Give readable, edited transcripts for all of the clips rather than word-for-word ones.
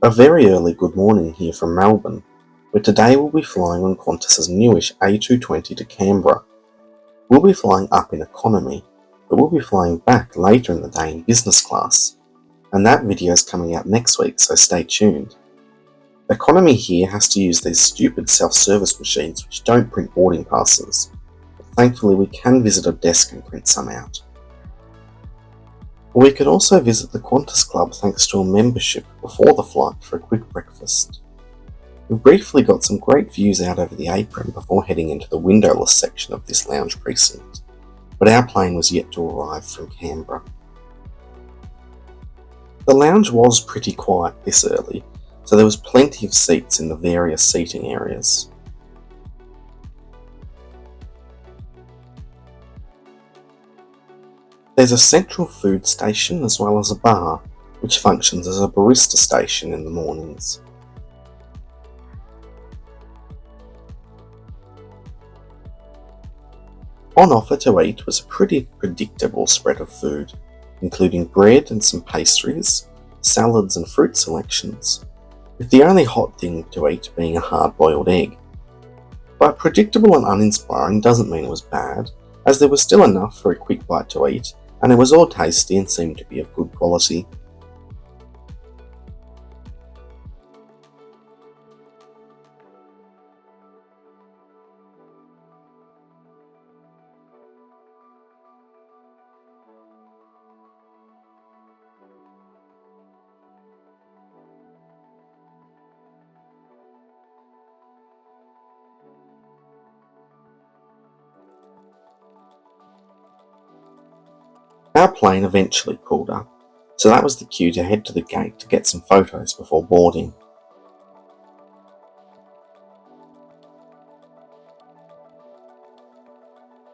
A very early good morning here from Melbourne, where today we'll be flying on Qantas's newish A220 to Canberra. We'll be flying up in economy, but we'll be flying back later in the day in business class, and that video is coming out next week, so stay tuned. Economy here has to use these stupid self-service machines which don't print boarding passes, but thankfully we can visit a desk and print some out. We could also visit the Qantas Club thanks to a membership before the flight for a quick breakfast. We briefly got some great views out over the apron before heading into the windowless section of this lounge precinct, but our plane was yet to arrive from Canberra. The lounge was pretty quiet this early, so there was plenty of seats in the various seating areas. There's a central food station as well as a bar, which functions as a barista station in the mornings. On offer to eat was a pretty predictable spread of food, including bread and some pastries, salads and fruit selections, with the only hot thing to eat being a hard-boiled egg. But predictable and uninspiring doesn't mean it was bad, as there was still enough for a quick bite to eat, and it was all tasty and seemed to be of good quality. Our plane eventually pulled up, so that was the cue to head to the gate to get some photos before boarding.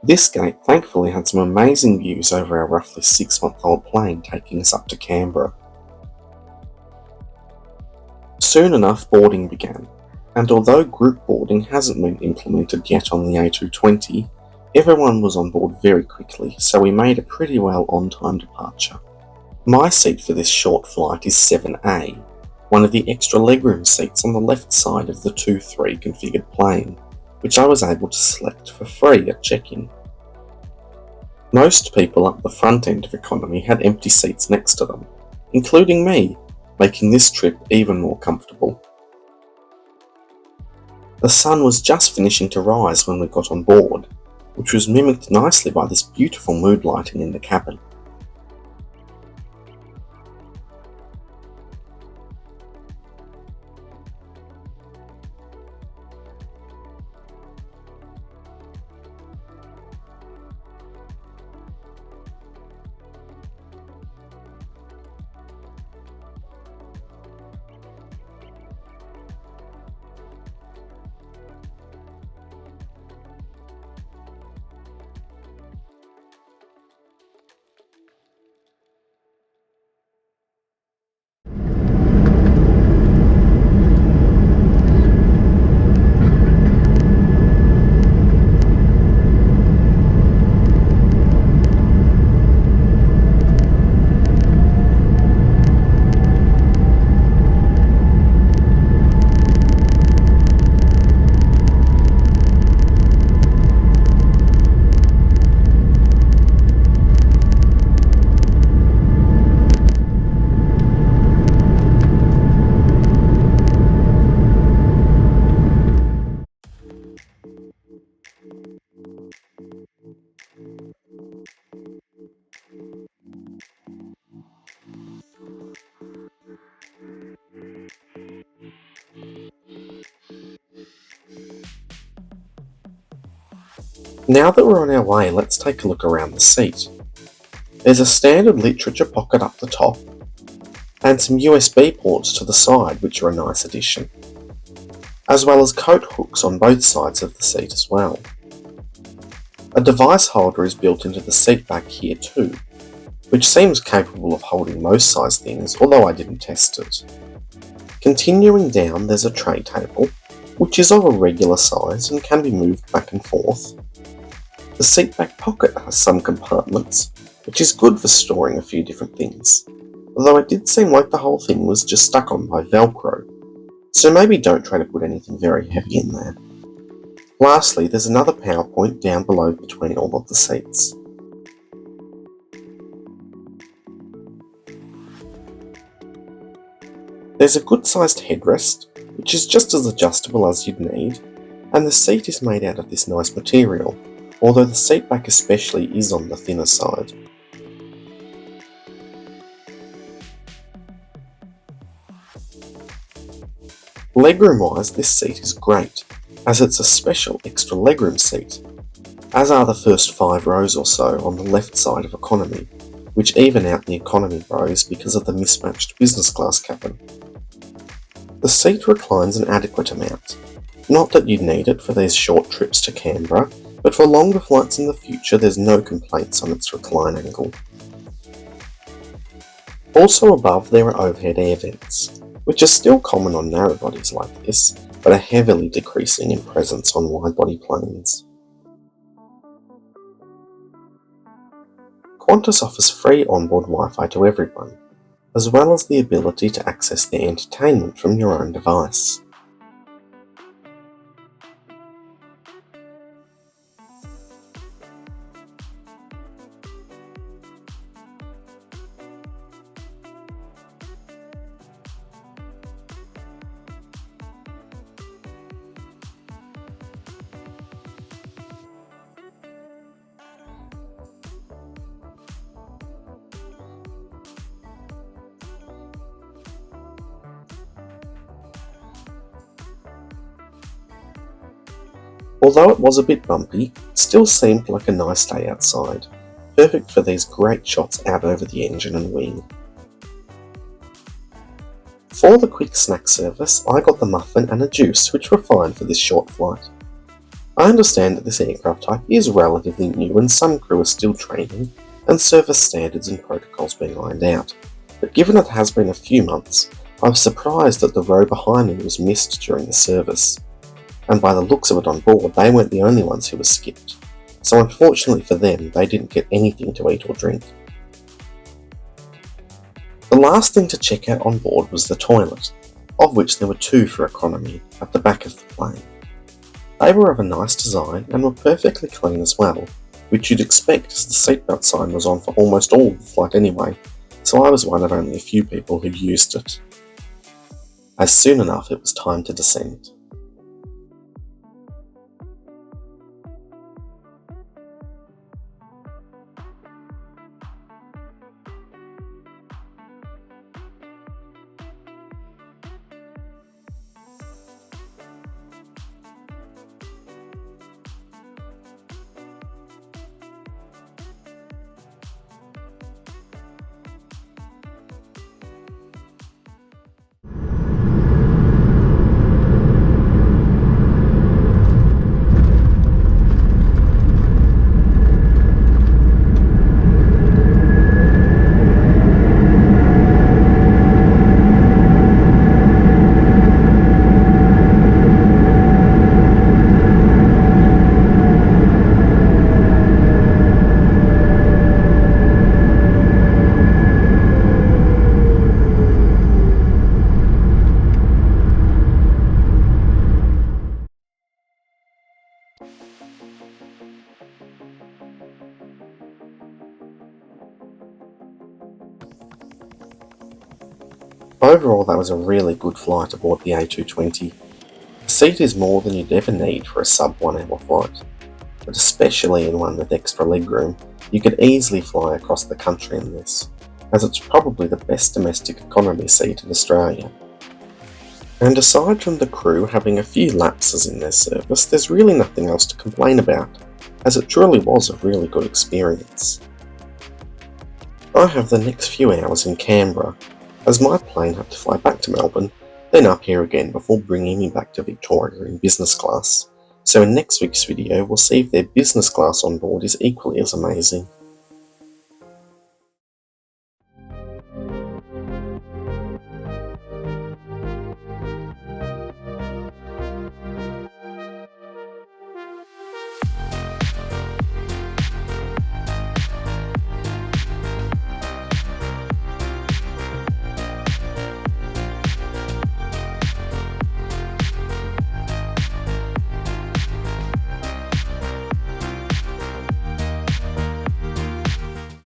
This gate thankfully had some amazing views over our roughly 6-month-old plane taking us up to Canberra. Soon enough boarding began, and although group boarding hasn't been implemented yet on the A220, everyone was on board very quickly, so we made a pretty well on-time departure. My seat for this short flight is 7A, one of the extra legroom seats on the left side of the 2-3 configured plane, which I was able to select for free at check-in. Most people up the front end of economy had empty seats next to them, including me, making this trip even more comfortable. The sun was just finishing to rise when we got on board, which was mimicked nicely by this beautiful mood lighting in the cabin. Now that we're on our way, let's take a look around the seat. There's a standard literature pocket up the top, and some USB ports to the side, which are a nice addition, as well as coat hooks on both sides of the seat as well. A device holder is built into the seat back here too, which seems capable of holding most size things, although I didn't test it. Continuing down, there's a tray table, which is of a regular size and can be moved back and forth. The seat back pocket has some compartments, which is good for storing a few different things. although it did seem like the whole thing was just stuck on by Velcro, so maybe don't try to put anything very heavy in there. Lastly, there's another power point down below between all of the seats. There's a good sized headrest, which is just as adjustable as you'd need, and the seat is made out of this nice material, although the seat back especially is on the thinner side. Legroom wise, this seat is great, as it's a special extra legroom seat, as are the first 5 rows or so on the left side of economy, which even out the economy rows because of the mismatched business class cabin. The seat reclines an adequate amount. Not that you'd need it for these short trips to Canberra, but for longer flights in the future there's no complaints on its recline angle. Also above there are overhead air vents, which are still common on narrow bodies like this, but are heavily decreasing in presence on wide-body planes. Qantas offers free onboard Wi-Fi to everyone, as well as the ability to access their entertainment from your own device. Although it was a bit bumpy, it still seemed like a nice day outside, perfect for these great shots out over the engine and wing. For the quick snack service, I got the muffin and a juice, which were fine for this short flight. I understand that this aircraft type is relatively new and some crew are still training and service standards and protocols being ironed out, but given it has been a few months, I was surprised that the row behind me was missed during the service. And by the looks of it on board, they weren't the only ones who were skipped, so unfortunately for them, they didn't get anything to eat or drink. The last thing to check out on board was the toilet, of which there were 2 for economy, at the back of the plane. They were of a nice design and were perfectly clean as well, which you'd expect as the seatbelt sign was on for almost all of the flight anyway, so I was one of only a few people who used it. As soon enough it was time to descend. Overall, that was a really good flight aboard the A220. The seat is more than you'd ever need for a sub 1 hour flight, but especially in one with extra legroom, you could easily fly across the country in this, as it's probably the best domestic economy seat in Australia. And aside from the crew having a few lapses in their service, there's really nothing else to complain about, as it truly was a really good experience. I have the next few hours in Canberra, as my plane had to fly back to Melbourne, then up here again before bringing me back to Victoria in business class. So in next week's video, we'll see if their business class on board is equally as amazing.